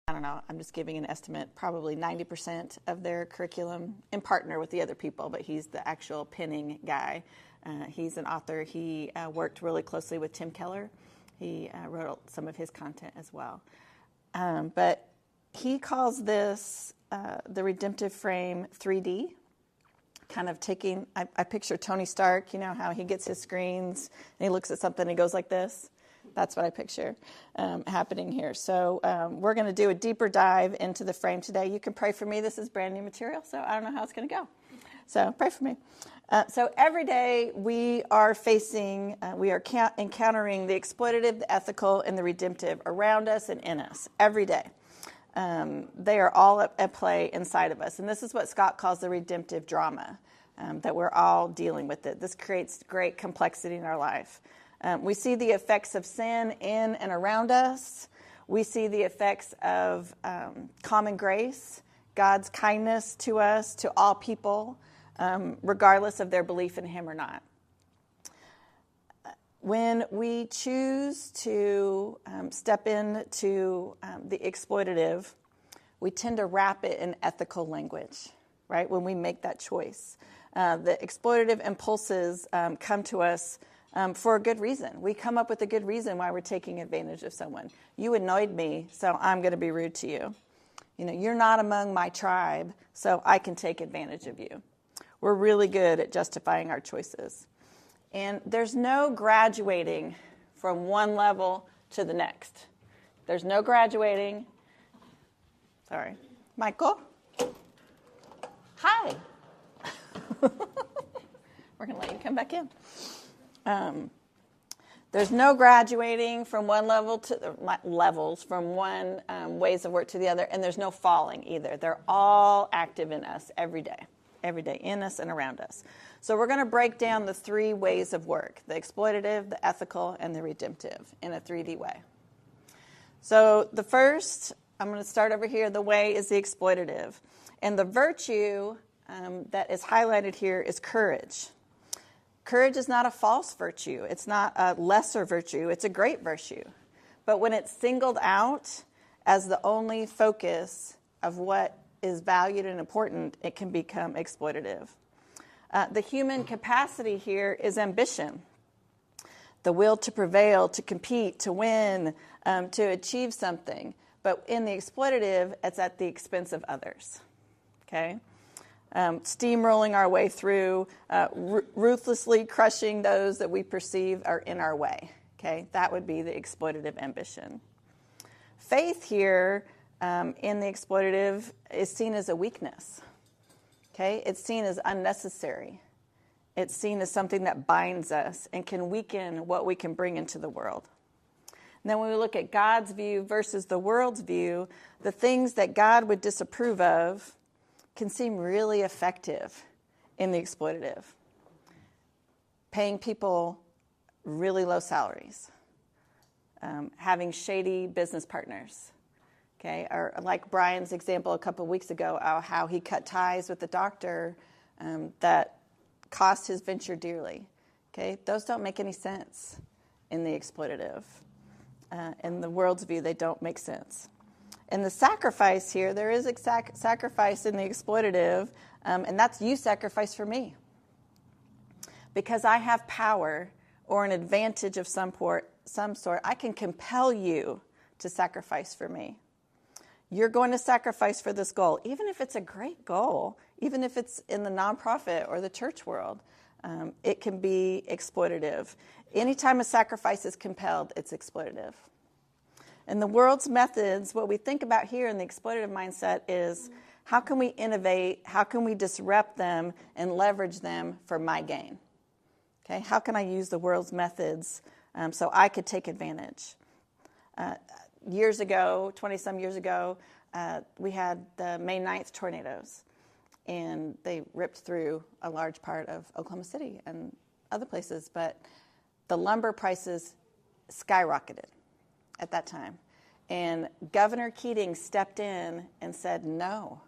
I don't know, I'm just giving an estimate, probably 90% of their curriculum and partner with the other people, but he's the actual penning guy. He's an author. He worked really closely with Tim Keller. He wrote some of his content as well. But he calls this the Redemptive Frame 3D, kind of taking, I picture Tony Stark, you know, how he gets his screens and he looks at something and he goes like this. That's what I picture happening here. So we're going to do a deeper dive into the frame today. You can pray for me. This is brand new material, so I don't know how it's going to go. So pray for me. So every day we are facing, we are encountering the exploitative, the ethical, and the redemptive around us and in us every day. They are all at play inside of us. And this is what Scott calls the redemptive drama, that we're all dealing with it. This creates great complexity in our life. We see the effects of sin in and around us. We see the effects of common grace, God's kindness to us, to all people, regardless of their belief in Him or not. When we choose to step into the exploitative, we tend to wrap it in ethical language, right? When we make that choice. The exploitative impulses come to us for a good reason. We come up with a good reason why we're taking advantage of someone. You annoyed me, so I'm going to be rude to you. You know, you're not among my tribe, so I can take advantage of you. We're really good at justifying our choices. And there's no graduating from one level to the next. There's no graduating. Sorry. Michael? Hi. We're going to let you come back in. There's no graduating from one level to levels, from one ways of work to the other, and there's no falling either. They're all active in us every day, in us and around us. So we're going to break down the three ways of work, the exploitative, the ethical, and the redemptive in a 3D way. So the first, I'm going to start over here, the way is the exploitative. And the virtue that is highlighted here is courage. Courage is not a false virtue. It's not a lesser virtue. It's a great virtue. But when it's singled out as the only focus of what is valued and important, it can become exploitative. The human capacity here is ambition. The will to prevail, to compete, to win, to achieve something. But in the exploitative, it's at the expense of others. Okay? Steamrolling our way through, ruthlessly crushing those that we perceive are in our way. Okay, that would be the exploitative ambition. Faith here in the exploitative is seen as a weakness. Okay, it's seen as unnecessary. It's seen as something that binds us and can weaken what we can bring into the world. And then when we look at God's view versus the world's view, the things that God would disapprove of can seem really effective in the exploitative. Paying people really low salaries, having shady business partners, okay, or like Brian's example a couple of weeks ago, how he cut ties with the doctor that cost his venture dearly. Okay, those don't make any sense in the exploitative. In the world's view, they don't make sense. And the sacrifice here, there is a sacrifice in the exploitative, and that's you sacrifice for me. Because I have power or an advantage of some sort, I can compel you to sacrifice for me. You're going to sacrifice for this goal, even if it's a great goal, even if it's in the nonprofit or the church world, it can be exploitative. Anytime a sacrifice is compelled, it's exploitative. And the world's methods, what we think about here in the exploitative mindset is, how can we innovate, how can we disrupt them and leverage them for my gain? Okay, how can I use the world's methods so I could take advantage? Years ago, 20-some years ago, we had the May 9th tornadoes, and they ripped through a large part of Oklahoma City and other places, but the lumber prices skyrocketed at that time. And Governor Keating stepped in and said, no,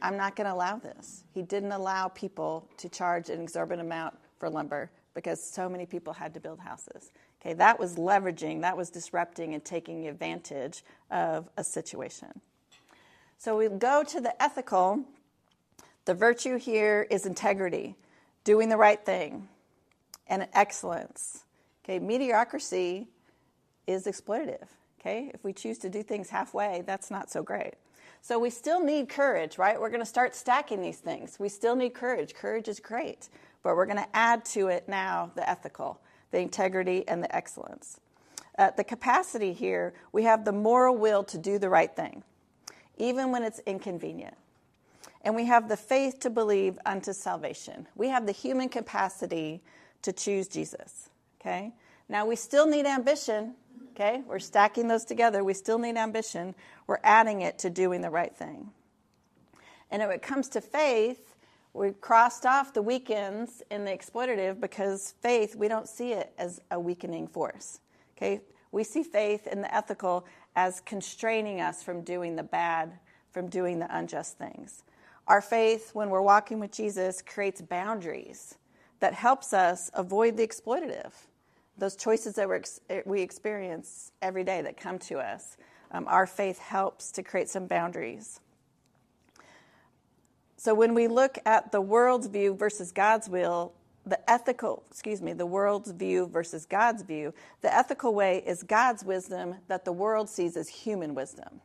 I'm not going to allow this. He didn't allow people to charge an exorbitant amount for lumber because so many people had to build houses. Okay, that was leveraging, that was disrupting and taking advantage of a situation. So we go to the ethical. The virtue here is integrity, doing the right thing, and excellence. Okay, mediocrity is exploitative. Okay, if we choose to do things halfway, that's not so great. So we still need courage, right? We're going to start stacking these things. We still need courage. Courage is great, but we're going to add to it now the ethical, the integrity, and the excellence. The capacity here, we have the moral will to do the right thing, even when it's inconvenient. And we have the faith to believe unto salvation. We have the human capacity to choose Jesus, okay? Now, we still need ambition, okay? We're stacking those together. We still need ambition. We're adding it to doing the right thing. And when it comes to faith, we crossed off the weakens in the exploitative because faith, we don't see it as a weakening force, okay? We see faith in the ethical as constraining us from doing the bad, from doing the unjust things. Our faith, when we're walking with Jesus, creates boundaries that helps us avoid the exploitative, those choices that we experience every day that come to us. Our faith helps to create some boundaries. So when we look at the world's view versus God's will, the world's view versus God's view, the ethical way is God's wisdom that the world sees as human wisdom.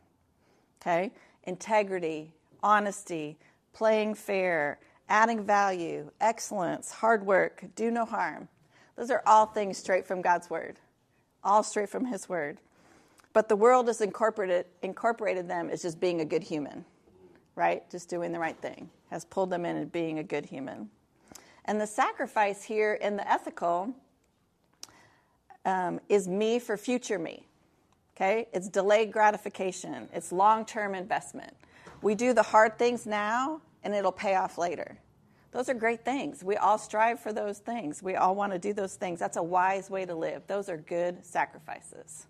Okay? Integrity, honesty, playing fair, adding value, excellence, hard work, do no harm. Those are all things straight from God's word, all straight from his word. But the world has incorporated them as just being a good human, right? Just doing the right thing, has pulled them in as being a good human. And the sacrifice here in the ethical is me for future me, okay? It's delayed gratification. It's long-term investment. We do the hard things now, and it'll pay off later. Those are great things. We all strive for those things. We all want to do those things. That's a wise way to live. Those are good sacrifices.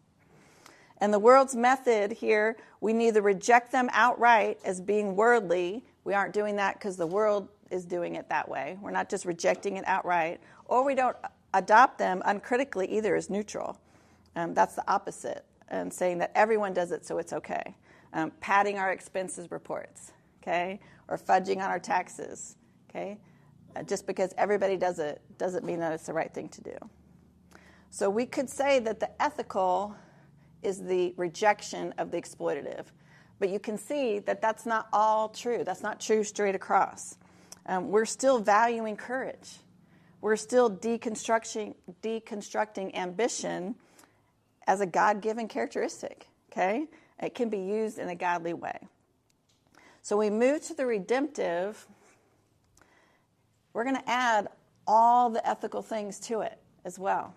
And the world's method here, we neither reject them outright as being worldly. We aren't doing that because the world is doing it that way. We're not just rejecting it outright. Or we don't adopt them uncritically either as neutral. That's the opposite, and saying that everyone does it so it's okay. Padding our expenses reports, okay? Or fudging on our taxes, okay? Just because everybody does it doesn't mean that it's the right thing to do. So we could say that the ethical is the rejection of the exploitative. But you can see that that's not all true. That's not true straight across. We're still valuing courage. We're still deconstructing ambition as a God-given characteristic, okay? It can be used in a godly way. So we move to the redemptive. We're going to add all the ethical things to it as well,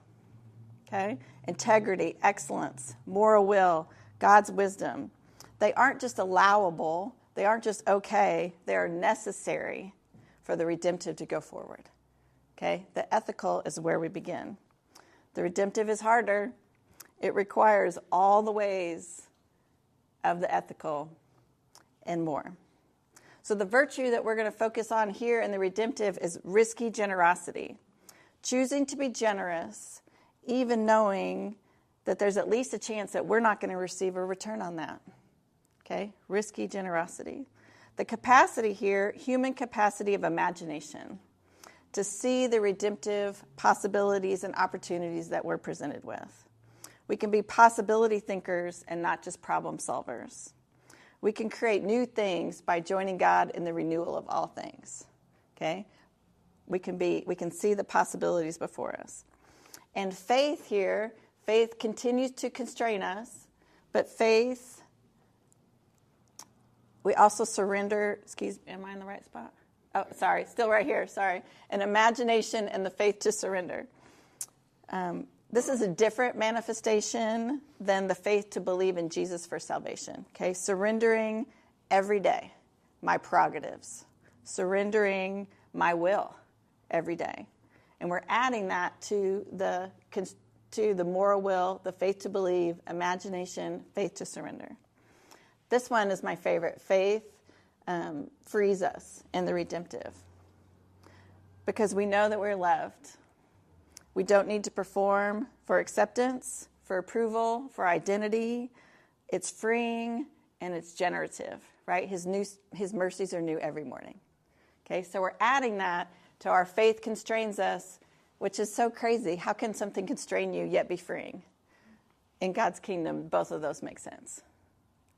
okay? Integrity, excellence, moral will, God's wisdom. They aren't just allowable. They aren't just okay. They are necessary for the redemptive to go forward, okay? The ethical is where we begin. The redemptive is harder. It requires all the ways of the ethical and more. So the virtue that we're going to focus on here in the redemptive is risky generosity. Choosing to be generous, even knowing that there's at least a chance that we're not going to receive a return on that. Okay? Risky generosity. The capacity here, human capacity of imagination, to see the redemptive possibilities and opportunities that we're presented with. We can be possibility thinkers and not just problem solvers. We can create new things by joining God in the renewal of all things. Okay? We can see the possibilities before us. And faith here, faith continues to constrain us, but faith, we also surrender, am I in the right spot? Oh, sorry, still right here, sorry. An imagination and the faith to surrender. This is a different manifestation than the faith to believe in Jesus for salvation. Okay, surrendering every day, my prerogatives. Surrendering my will every day. And we're adding that to the moral will, the faith to believe, imagination, faith to surrender. This one is my favorite. Faith frees us in the redemptive. Because we know that we're loved. We don't need to perform for acceptance, for approval, for identity. It's freeing and it's generative, right? His mercies are new every morning. Okay, so we're adding that to our faith constrains us, which is so crazy. How can something constrain you yet be freeing? In God's kingdom, both of those make sense.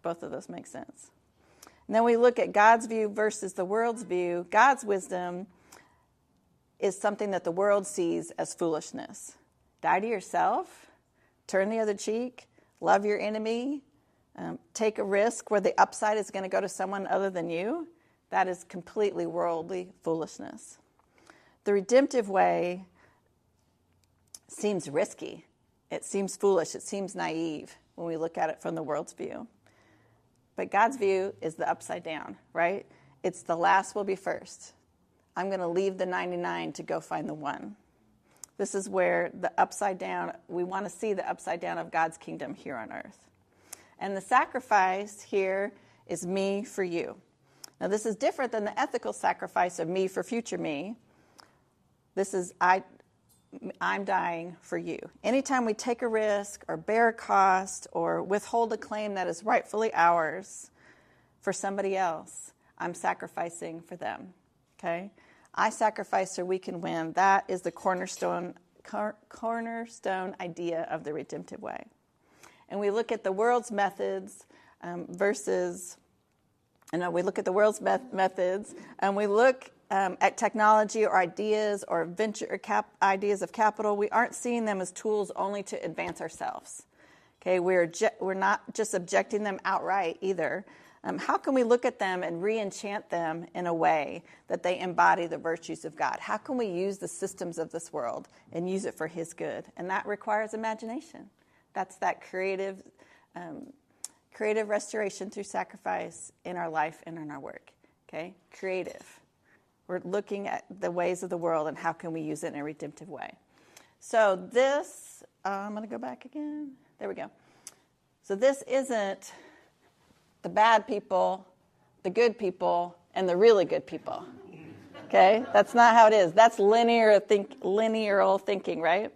Both of those make sense. And then we look at God's view versus the world's view. God's wisdom is something that the world sees as foolishness. Die to yourself, turn the other cheek, love your enemy, take a risk where the upside is going to go to someone other than you. That is completely worldly foolishness. The redemptive way seems risky. It seems foolish. It seems naive when we look at it from the world's view. But God's view is the upside down, right? It's the last will be first. I'm going to leave the 99 to go find the one. This is where the upside down, we want to see the upside down of God's kingdom here on earth. And the sacrifice here is me for you. Now, this is different than the ethical sacrifice of me for future me. This is I'm dying for you. Anytime we take a risk or bear a cost or withhold a claim that is rightfully ours for somebody else, I'm sacrificing for them. Okay? I sacrifice so we can win. That is the cornerstone idea of the redemptive way. And we look at the world's methods we look at the world's methods, and we look at technology or ideas or venture ideas of capital. We aren't seeing them as tools only to advance ourselves. Okay, we're not just objecting them outright either. How can we look at them and re-enchant them in a way that they embody the virtues of God? How can we use the systems of this world and use it for His good? And that requires imagination. That's that creative restoration through sacrifice in our life and in our work. Okay, creative. We're looking at the ways of the world and how can we use it in a redemptive way. So this, I'm going to go back again. There we go. So this isn't the bad people, the good people, and the really good people. Okay? That's not how it is. That's linear thinking, right?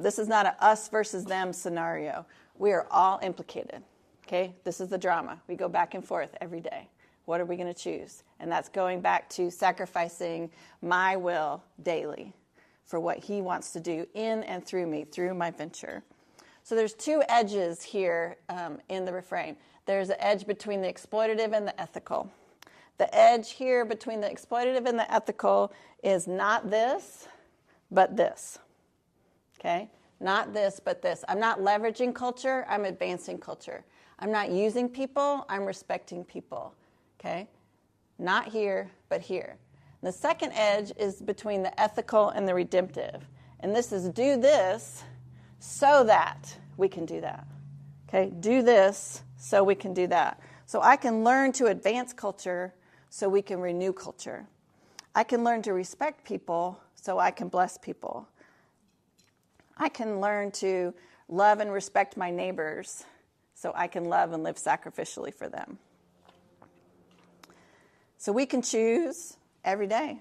This is not a us versus them scenario. We are all implicated. Okay? This is the drama. We go back and forth every day. What are we going to choose? And that's going back to sacrificing my will daily for what He wants to do in and through me, through my venture. So there's two edges here in the refrain. There's an edge between the exploitative and the ethical. The edge here between the exploitative and the ethical is not this, but this. Okay? Not this, but this. I'm not leveraging culture. I'm advancing culture. I'm not using people. I'm respecting people. Okay? Not here, but here. The second edge is between the ethical and the redemptive. And this is do this so that we can do that. Okay? Do this so we can do that. So I can learn to advance culture so we can renew culture. I can learn to respect people so I can bless people. I can learn to love and respect my neighbors so I can love and live sacrificially for them. So we can choose every day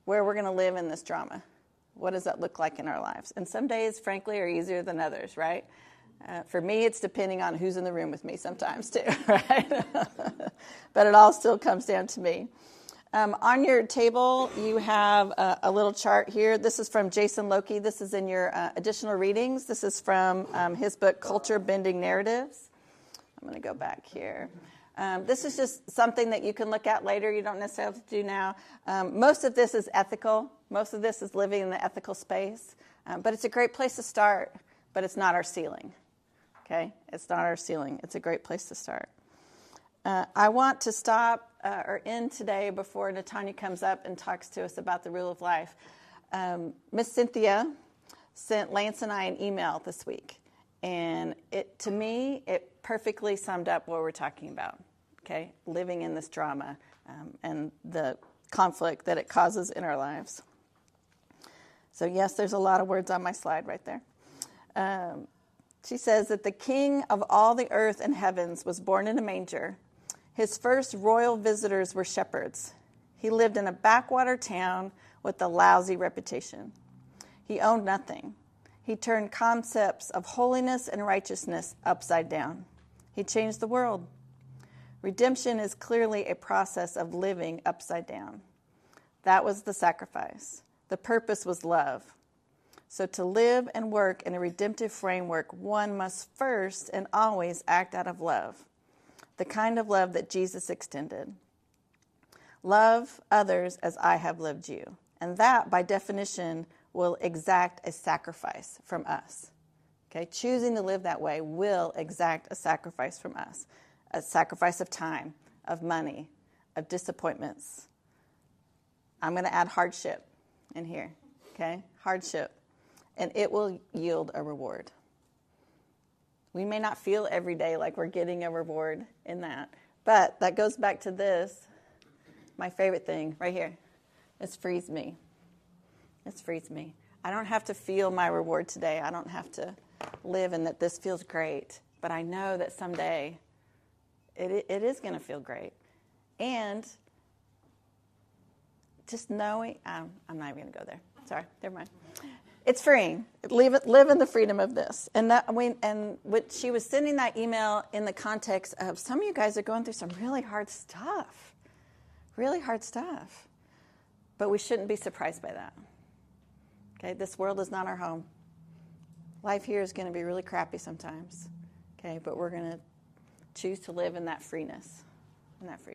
where we're going to live in this drama. What does that look like in our lives? And some days, frankly, are easier than others, right? For me, it's depending on who's in the room with me sometimes, too, right? But it all still comes down to me. On your table, you have a little chart here. This is from Jason Loki. This is in your additional readings. This is from his book, Culture Bending Narratives. I'm going to go back here. This is just something that you can look at later. You don't necessarily have to do now. Most of this is ethical. Most of this is living in the ethical space. But it's a great place to start, but it's not our ceiling. Okay? It's not our ceiling. It's a great place to start. I want to stop or end today before Natanya comes up and talks to us about the rule of life. Miss Cynthia sent Lance and I an email this week. And to me, it perfectly summed up what we're talking about, okay? Living in this drama and the conflict that it causes in our lives. So, yes, there's a lot of words on my slide right there. She says that the king of all the earth and heavens was born in a manger. His first royal visitors were shepherds. He lived in a backwater town with a lousy reputation. He owned nothing. He turned concepts of holiness and righteousness upside down. He changed the world. Redemption is clearly a process of living upside down. That was the sacrifice. The purpose was love. So to live and work in a redemptive framework, one must first and always act out of love, the kind of love that Jesus extended. Love others as I have loved you. And that, by definition, will exact a sacrifice from us. Okay, choosing to live that way will exact a sacrifice from us. A sacrifice of time, of money, of disappointments. I'm going to add hardship in here. Okay, hardship. And it will yield a reward. We may not feel every day like we're getting a reward in that. But that goes back to this, my favorite thing right here. It's frees me. It's frees me. I don't have to feel my reward today. I don't have to live in that this feels great. But I know that someday it is going to feel great. And just knowing, I'm not even going to go there. Sorry, never mind. It's freeing. Live in the freedom of this. And what she was sending that email in the context of some of you guys are going through some really hard stuff. Really hard stuff. But we shouldn't be surprised by that. Okay, this world is not our home. Life here is going to be really crappy sometimes. Okay, but we're going to choose to live in that freeness. In that freedom.